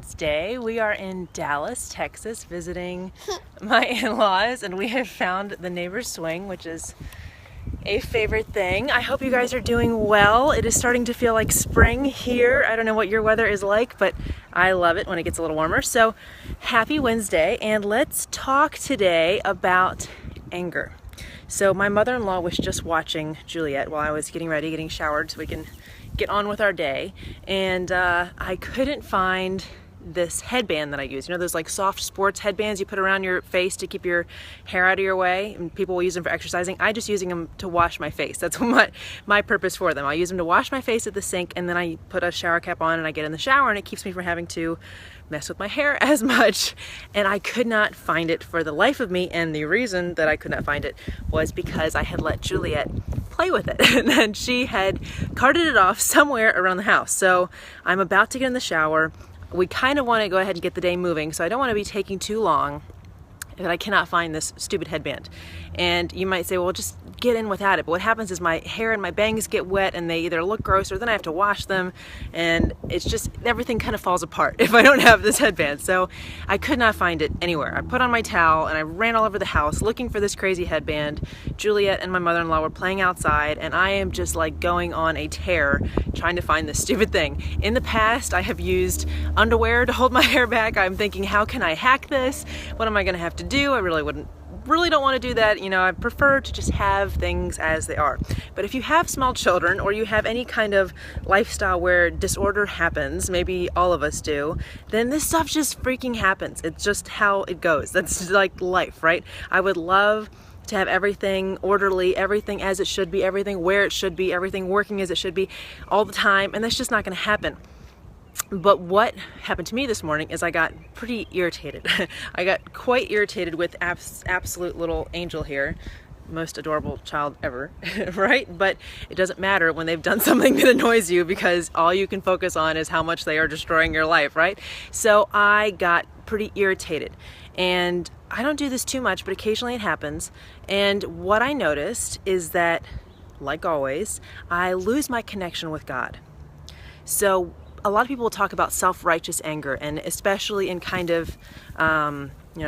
Wednesday. We are in Dallas, Texas, visiting my in-laws, and we have found the neighbor's swing, which is a favorite thing. I hope you guys are doing well. It is starting to feel like spring here. I don't know what your weather is like, but I love it when it gets a little warmer. So happy Wednesday, and let's talk today about anger. So my mother-in-law was just watching Juliet while I was getting ready, getting showered so we can get on with our day, and I couldn't find this headband that I use. You know those like soft sports headbands you put around your face to keep your hair out of your way, and people will use them for exercising. I just using them to wash my face. That's what my purpose for them. I use them to wash my face at the sink, and then I put a shower cap on and I get in the shower, and it keeps me from having to mess with my hair as much. And I could not find it for the life of me, and the reason that I could not find it was because I had let Juliet play with it and then she had carted it off somewhere around the house. So I'm about to get in the shower. We kind of want to go ahead and get the day moving, so I don't want to be taking too long that I cannot find this stupid headband. And you might say, well, just get in without it. But what happens is my hair and my bangs get wet, and they either look gross or then I have to wash them, and it's just everything kind of falls apart if I don't have this headband. So I could not find it anywhere. I put on my towel and I ran all over the house looking for this crazy headband. Juliet and my mother-in-law were playing outside, and I am just like going on a tear trying to find this stupid thing. In the past, I have used underwear to hold my hair back. I'm thinking, how can I hack this? What am I going to have to do? I really don't want to do that. You know, I prefer to just have things as they are. But if you have small children, or you have any kind of lifestyle where disorder happens, maybe all of us do, then this stuff just freaking happens. It's just how it goes. That's like life, right? I would love to have everything orderly, everything as it should be, everything where it should be, everything working as it should be all the time, and that's just not going to happen. But what happened to me this morning is I got pretty irritated. I got quite irritated with absolute little angel here, most adorable child ever, right? But it doesn't matter when they've done something that annoys you, because all you can focus on is how much they are destroying your life, right? So I got pretty irritated, and I don't do this too much, but occasionally it happens. And what I noticed is that, like always, I lose my connection with God. So a lot of people will talk about self-righteous anger, and especially in kind of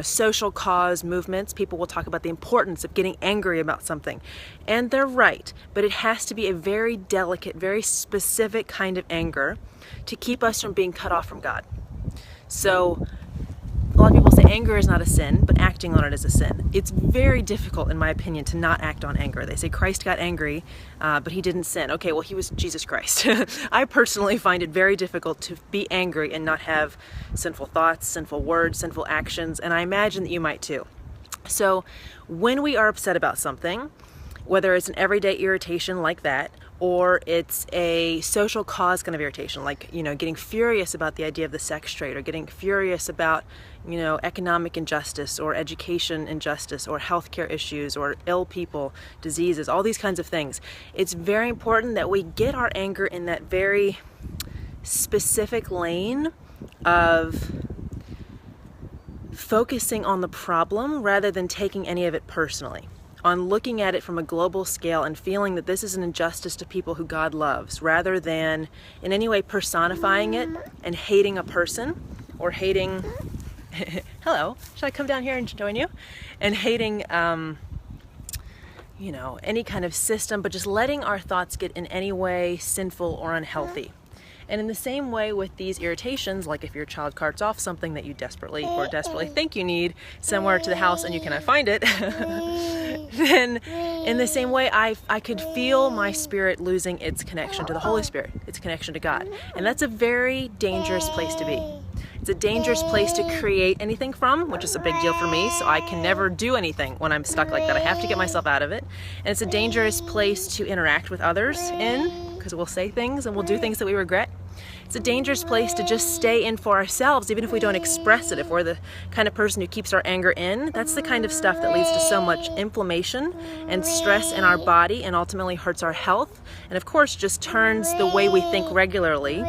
social cause movements, people will talk about the importance of getting angry about something. And they're right, but it has to be a very delicate, very specific kind of anger to keep us from being cut off from God. So a lot of people say anger is not a sin, but acting on it is a sin. It's very difficult, in my opinion, to not act on anger. They say Christ got angry, but he didn't sin. Okay, well, he was Jesus Christ. I personally find it very difficult to be angry and not have sinful thoughts, sinful words, sinful actions, and I imagine that you might too. So when we are upset about something, whether it's an everyday irritation like that, or it's a social cause kind of irritation, like, getting furious about the idea of the sex trade, or getting furious about, economic injustice, or education injustice, or healthcare issues, or ill people, diseases, all these kinds of things. It's very important that we get our anger in that very specific lane of focusing on the problem rather than taking any of it personally, on looking at it from a global scale and feeling that this is an injustice to people who God loves, rather than in any way personifying it and hating a person, or hating, hello, should I come down here and join you? And hating, any kind of system, but just letting our thoughts get in any way sinful or unhealthy. And in the same way with these irritations, like if your child carts off something that you desperately think you need somewhere to the house and you cannot find it, then in the same way I could feel my spirit losing its connection to the Holy Spirit, its connection to God. And that's a very dangerous place to be. It's a dangerous place to create anything from, which is a big deal for me, so I can never do anything when I'm stuck like that. I have to get myself out of it. And it's a dangerous place to interact with others in, because we'll say things and we'll do things that we regret. It's a dangerous place to just stay in for ourselves, even if we don't express it. If we're the kind of person who keeps our anger in, that's the kind of stuff that leads to so much inflammation and stress in our body, and ultimately hurts our health, and of course just turns the way we think regularly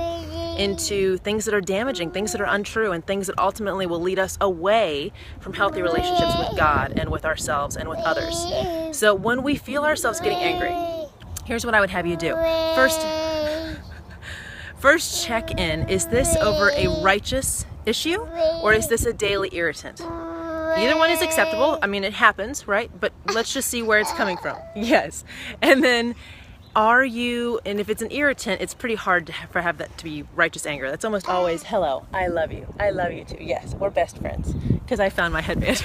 into things that are damaging, things that are untrue, and things that ultimately will lead us away from healthy relationships with God and with ourselves and with others. So when we feel ourselves getting angry, here's what I would have you do. First check in. Is this over a righteous issue, or is this a daily irritant? Either one is acceptable. I mean, it happens, right? But let's just see where it's coming from. Yes. And then and if it's an irritant, it's pretty hard to have that to be righteous anger. That's almost always, hello, I love you. I love you too. Yes, we're best friends. Because I found my headband.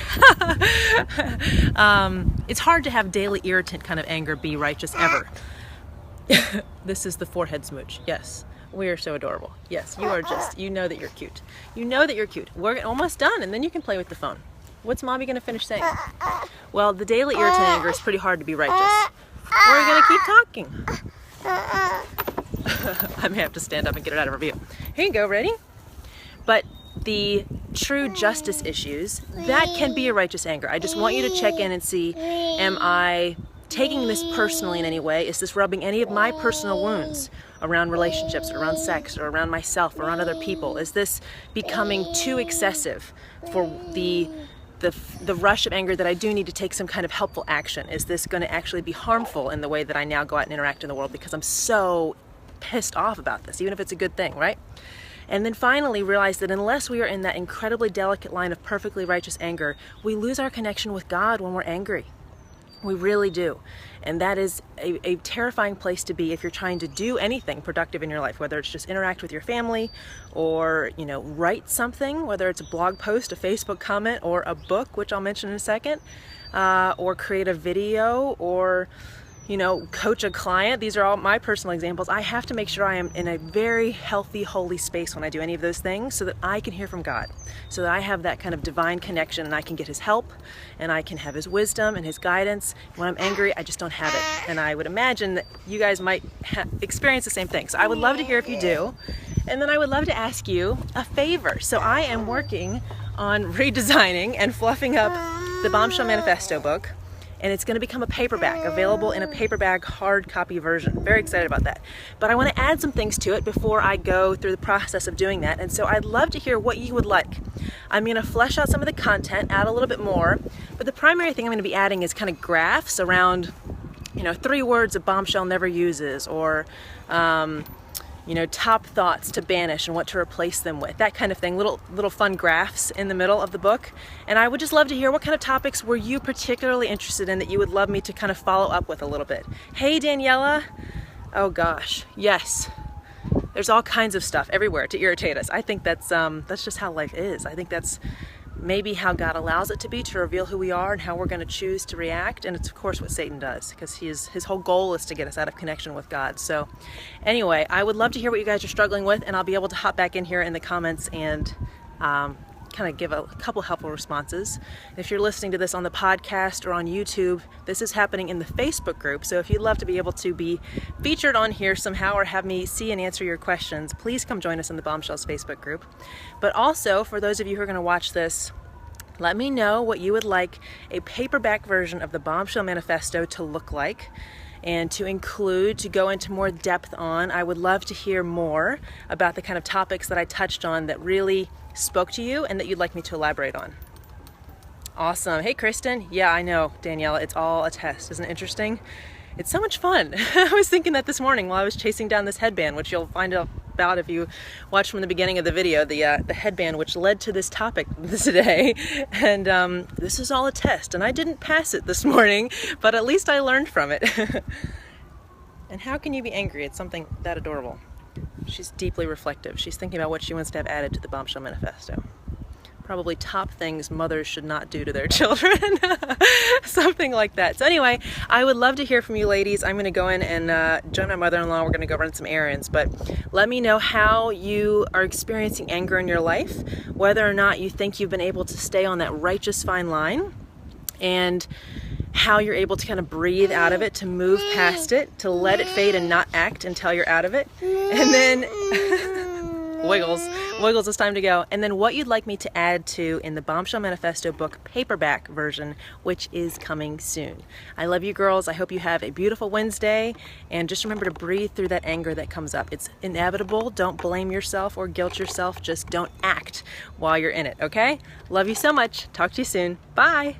It's hard to have daily irritant kind of anger be righteous ever. This is the forehead smooch. Yes. We are so adorable. Yes, you know that you're cute. You know that you're cute. We're almost done, and then you can play with the phone. What's Mommy going to finish saying? Well, the daily irritant anger is pretty hard to be righteous. We're going to keep talking. I may have to stand up and get it out of her view. Here you go, ready? But the true justice issues, that can be a righteous anger. I just want you to check in and see, am I taking this personally in any way? Is this rubbing any of my personal wounds around relationships, or around sex, or around myself, or around other people? Is this becoming too excessive for the rush of anger that I do need to take some kind of helpful action? Is this going to actually be harmful in the way that I now go out and interact in the world because I'm so pissed off about this, even if it's a good thing, right? And then finally realize that unless we are in that incredibly delicate line of perfectly righteous anger, we lose our connection with God when we're angry. We really do. And that is a terrifying place to be if you're trying to do anything productive in your life, whether it's just interact with your family or, write something, whether it's a blog post, a Facebook comment, or a book, which I'll mention in a second, or create a video, or, coach a client. These are all my personal examples. I have to make sure I am in a very healthy, holy space when I do any of those things so that I can hear from God, so that I have that kind of divine connection and I can get His help and I can have His wisdom and His guidance. When I'm angry, I just don't have it. And I would imagine that you guys might experience the same thing. So I would love to hear if you do. And then I would love to ask you a favor. So I am working on redesigning and fluffing up the Bombshell Manifesto book. And it's going to become a paperback, available in a paperback hard copy version. Very excited about that. But I want to add some things to it before I go through the process of doing that. And so I'd love to hear what you would like. I'm going to flesh out some of the content, add a little bit more. But the primary thing I'm going to be adding is kind of graphs around, 3 words a bombshell never uses, or top thoughts to banish and what to replace them with, that kind of thing, little fun graphs in the middle of the book. And I would just love to hear what kind of topics were you particularly interested in that you would love me to kind of follow up with a little bit. Hey, Daniela. Oh gosh, yes. There's all kinds of stuff everywhere to irritate us. I think that's just how life is. I think that's maybe how God allows it to be, to reveal who we are and how we're going to choose to react. And it's of course what Satan does, because his whole goal is to get us out of connection with God. So anyway, I would love to hear what you guys are struggling with, and I'll be able to hop back in here in the comments and kind of give a couple helpful responses. If you're listening to this on the podcast or on YouTube, this is happening in the Facebook group. So if you'd love to be able to be featured on here somehow, or have me see and answer your questions, please come join us in the Bombshells Facebook group. But also, for those of you who are going to watch this, let me know what you would like a paperback version of the Bombshell Manifesto to look like, and to include, to go into more depth on. I would love to hear more about the kind of topics that I touched on that really spoke to you and that you'd like me to elaborate on. Awesome. Hey, Kristen. Yeah, I know, Daniela, it's all a test. Isn't it interesting? It's so much fun. I was thinking that this morning while I was chasing down this headband, which you'll find out about if you watch from the beginning of the video, the headband which led to this topic today. And this is all a test, and I didn't pass it this morning, but at least I learned from it. And how can you be angry at something that adorable? She's deeply reflective. She's thinking about what she wants to have added to the Bombshell Manifesto. Probably top things mothers should not do to their children. Something like that. So anyway, I would love to hear from you ladies. I'm going to go in and join my mother-in-law. We're going to go run some errands. But let me know how you are experiencing anger in your life, whether or not you think you've been able to stay on that righteous fine line, and how you're able to kind of breathe out of it, to move past it, to let it fade and not act until you're out of it. And then Wiggles, it's time to go. And then what you'd like me to add to in the Bombshell Manifesto book paperback version, which is coming soon. I love you girls. I hope you have a beautiful Wednesday, and just remember to breathe through that anger that comes up. It's inevitable. Don't blame yourself or guilt yourself. Just don't act while you're in it, okay? Love you so much. Talk to you soon. Bye.